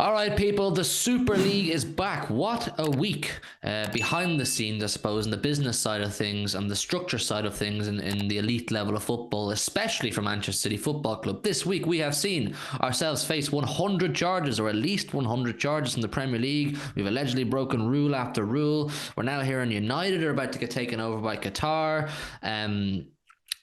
All right, people, the Super League is back. What a week behind the scenes, I suppose, in the business side of things and the structure side of things in the elite level of football, especially for Manchester City Football Club. This week, we have seen ourselves face 100 charges, or at least 100 charges in the Premier League. We've allegedly broken rule after rule. We're now hearing United are about to get taken over by Qatar.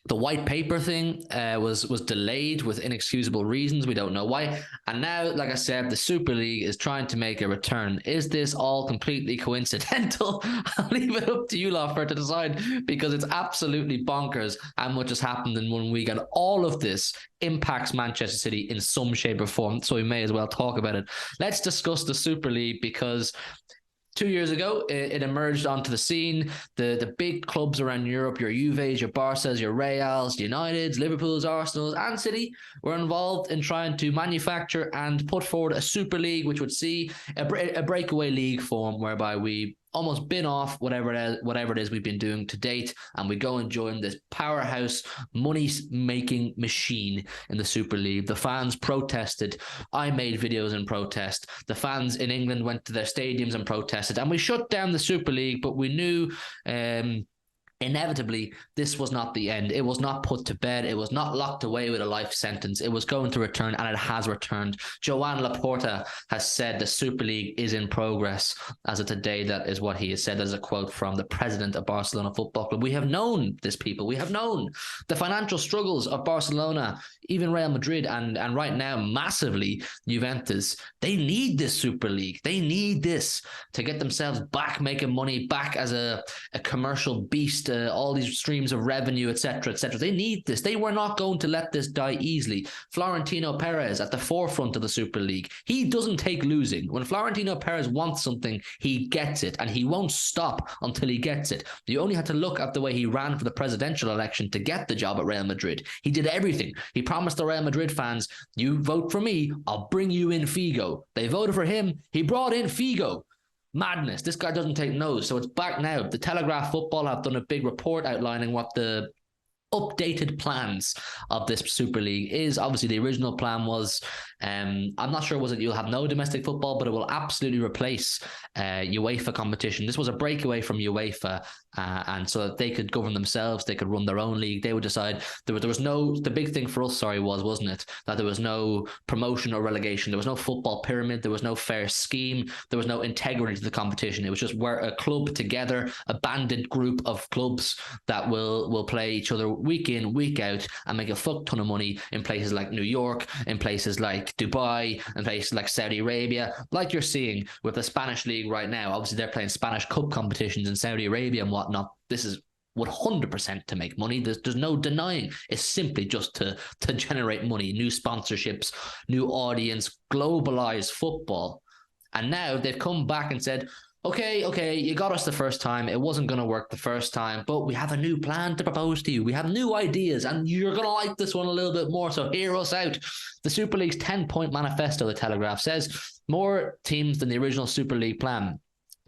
The white paper thing was delayed with inexcusable reasons. We don't know why. And now, like I said, the Super League is trying to make a return. Is this all completely coincidental? I'll leave it up to you lot to decide, because it's absolutely bonkers how much has happened in 1 week. And all of this impacts Manchester City in some shape or form. So we may as well talk about it. Let's discuss the Super League, because 2 years ago, it emerged onto the scene. The big clubs around Europe, your Juves, your Barças, your Reals, Uniteds, Liverpools, Arsenals, and City were involved in trying to manufacture and put forward a Super League, which would see a breakaway league form whereby we almost bin off whatever it is we've been doing to date, and we go and join this powerhouse money-making machine in the Super League. The fans protested. I made videos in protest. The fans in England went to their stadiums and protested, and we shut down the Super League, but we knew inevitably this was not the end. It was not put to bed. It was not locked away with a life sentence. It was going to return, and it has returned. Joan Laporta has said the Super League is in progress as of today. That is what he has said. As a quote from the president of Barcelona Football Club. We have known this, people. We have known the financial struggles of Barcelona, even Real Madrid, and right now massively Juventus. They need this Super League. They need this to get themselves back making money, back as a commercial beast. All these streams of revenue, etc., etc. They need this. They were not going to let this die easily. Florentino Perez at the forefront of the Super League. He doesn't take losing. When Florentino Perez wants something, he gets it, and he won't stop until he gets it. You only had to look at the way he ran for the presidential election to get the job at Real Madrid. He did everything. He promised the Real Madrid fans, you vote for me, I'll bring you in Figo. They voted for him. He brought in Figo. Madness. This guy doesn't take no's. So it's back now. The Telegraph Football have done a big report outlining what the updated plans of this Super League is. Obviously, the original plan was, I'm not sure, was it you'll have no domestic football, but it will absolutely replace UEFA competition. This was a breakaway from UEFA, and so that they could govern themselves, they could run their own league. They would decide. There was no, the big thing for us, wasn't it, that there was no promotion or relegation. There was no football pyramid. There was no fair scheme. There was no integrity to the competition. It was just where a club together, a banded group of clubs that will play each other week in, week out, and make a fuck ton of money in places like New York, in places like Dubai, in places like Saudi Arabia, like you're seeing with the Spanish league right now. Obviously, they're playing Spanish Cup competitions in Saudi Arabia and whatnot. This is 100% to make money. There's no denying. It's simply just to generate money, new sponsorships, new audience, globalize football. And now they've come back and said, okay, you got us the first time. It wasn't going to work the first time, but we have a new plan to propose to you. We have new ideas, and you're going to like this one a little bit more, so hear us out. The Super League's 10-point manifesto, the Telegraph says, more teams than the original Super League plan.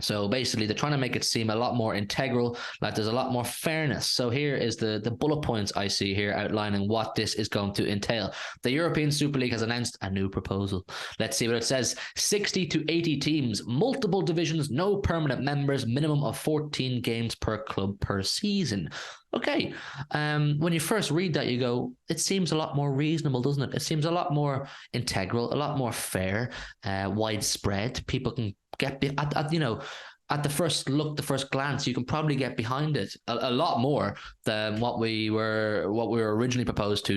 So basically, they're trying to make it seem a lot more integral, like there's a lot more fairness. So here is the bullet points I see here outlining what this is going to entail. The European Super League has announced a new proposal. Let's see what it says. 60 to 80 teams, multiple divisions, no permanent members, minimum of 14 games per club per season. Okay, when you first read that, you go, it seems a lot more reasonable, doesn't it? It seems a lot more integral, a lot more fair, widespread. People can get, at the first look, the first glance, you can probably get behind it a lot more than what we were originally proposed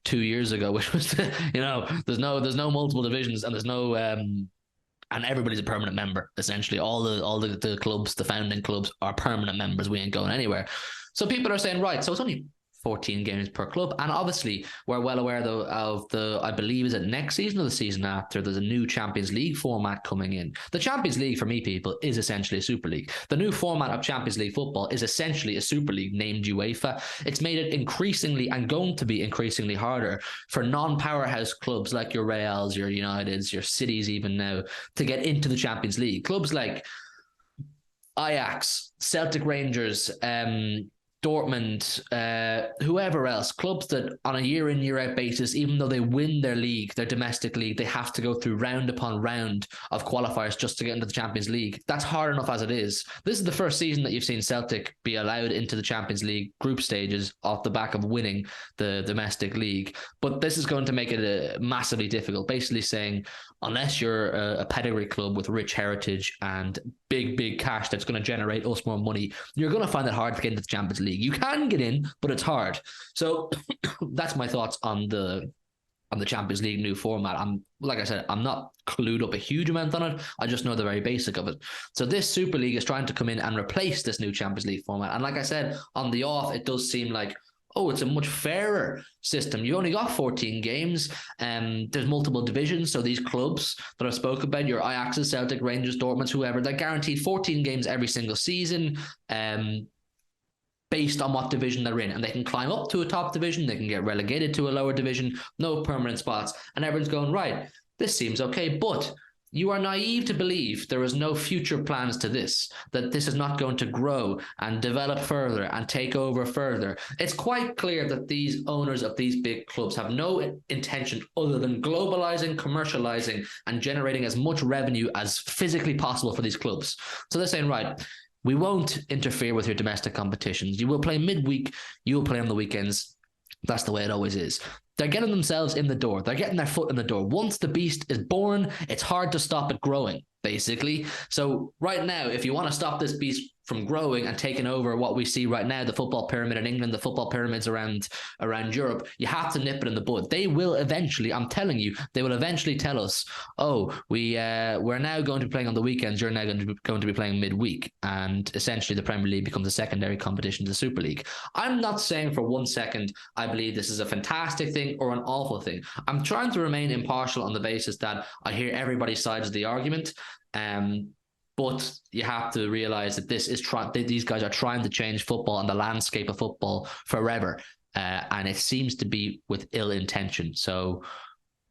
2 years ago, which was, there's no multiple divisions, and there's no and everybody's a permanent member, essentially. All the clubs, the founding clubs, are permanent members. We ain't going anywhere. So people are saying, right, so it's only 14 games per club. And obviously, we're well aware, though, of I believe, is it next season or the season after, there's a new Champions League format coming in. The Champions League, for me, people, is essentially a Super League. The new format of Champions League football is essentially a Super League named UEFA. It's made it increasingly, and going to be increasingly, harder for non-powerhouse clubs like your Reals, your Uniteds, your Cities even now, to get into the Champions League. Clubs like Ajax, Celtic Rangers, Dortmund, whoever else, clubs that on a year in, year out basis, even though they win their league, their domestic league, they have to go through round upon round of qualifiers just to get into the Champions League. That's hard enough as it is. This is the first season that you've seen Celtic be allowed into the Champions League group stages off the back of winning the domestic league. But this is going to make it massively difficult, basically saying, unless you're a pedigree club with rich heritage and big cash that's going to generate us more money, you're going to find it hard to get into the Champions League. You can get in, but it's hard. So that's my thoughts on the Champions League new format. Like I said, I'm not clued up a huge amount on it. I just know the very basic of it. So this Super League is trying to come in and replace this new Champions League format. And like I said, on the off, it does seem like, oh, it's a much fairer system. You only got 14 games, and there's multiple divisions. So these clubs that I spoke about, your Ajaxes, Celtic, Rangers, Dortmund, whoever, they're guaranteed 14 games every single season, based on what division they're in. And they can climb up to a top division, they can get relegated to a lower division, no permanent spots. And everyone's going, right, this seems okay, but you are naive to believe there is no future plans to this, that this is not going to grow and develop further and take over further. It's quite clear that these owners of these big clubs have no intention other than globalizing, commercializing, and generating as much revenue as physically possible for these clubs. So they're saying, right, we won't interfere with your domestic competitions. You will play midweek, you will play on the weekends. That's the way it always is. They're getting themselves in the door. They're getting their foot in the door. Once the beast is born, it's hard to stop it growing, basically. So right now, if you want to stop this beast from growing and taking over what we see right now, the football pyramid in England, the football pyramids around Europe, you have to nip it in the bud. They will eventually, I'm telling you, they will eventually tell us, oh, we're now going to be playing on the weekends, you're now going to be playing midweek. And essentially the Premier League becomes a secondary competition to the Super League. I'm not saying for 1 second I believe this is a fantastic thing or an awful thing. I'm trying to remain impartial on the basis that I hear everybody's sides of the argument. But you have to realize that these guys are trying to change football and the landscape of football forever. And it seems to be with ill intention. So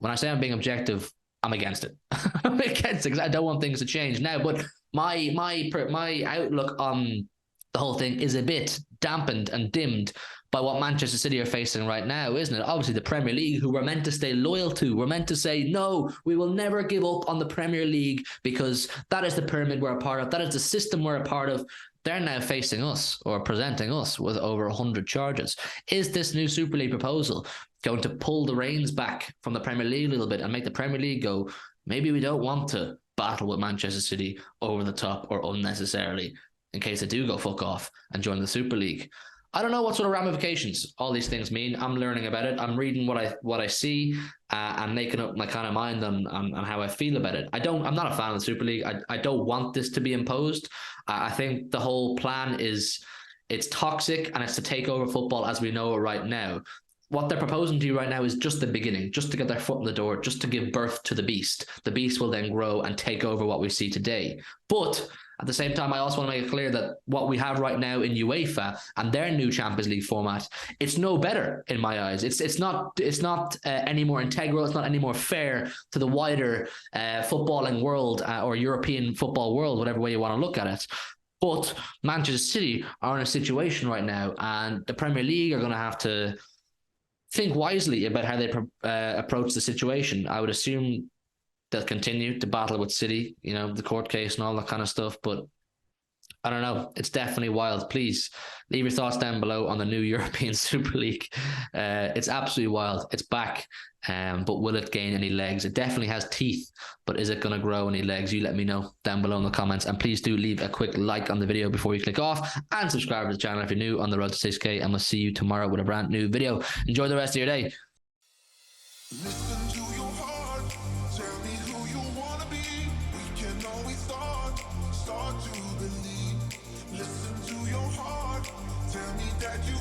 when I say I'm being objective, I'm against it. I'm against it because I don't want things to change now. But my outlook on the whole thing is a bit dampened and dimmed by what Manchester City are facing right now, isn't it? Obviously, the Premier League, who we're meant to stay loyal to, we're meant to say, no, we will never give up on the Premier League because that is the pyramid we're a part of. That is the system we're a part of. They're now facing us or presenting us with over 100 charges. Is this new Super League proposal going to pull the reins back from the Premier League a little bit and make the Premier League go, maybe we don't want to battle with Manchester City over the top or unnecessarily in case they do go fuck off and join the Super League? I don't know what sort of ramifications all these things mean. I'm learning about it. I'm reading what I see and making up my kind of mind on how I feel about it. I'm not a fan of the Super League. I don't want this to be imposed. I think the whole plan it's toxic and it's to take over football as we know it right now. What they're proposing to you right now is just the beginning, just to get their foot in the door, just to give birth to the beast. The beast will then grow and take over what we see today. But at the same time, I also want to make it clear that what we have right now in UEFA and their new Champions League format, it's no better in my eyes. It's not any more integral. It's not any more fair to the wider footballing world or European football world, whatever way you want to look at it. But Manchester City are in a situation right now, and the Premier League are going to have to think wisely about how they approach the situation. I would assume they'll continue to battle with City, the court case and all that kind of stuff. But I don't know. It's definitely wild. Please leave your thoughts down below on the new European Super League. It's absolutely wild. It's back. But will it gain any legs? It definitely has teeth, but is it going to grow any legs? You let me know down below in the comments. And please do leave a quick like on the video before you click off, and subscribe to the channel if you're new on the road to 6K. And we'll see you tomorrow with a brand new video. Enjoy the rest of your day. Listen to your heart, tell me who you want to be. We can always start to believe. Listen to your heart, tell me that you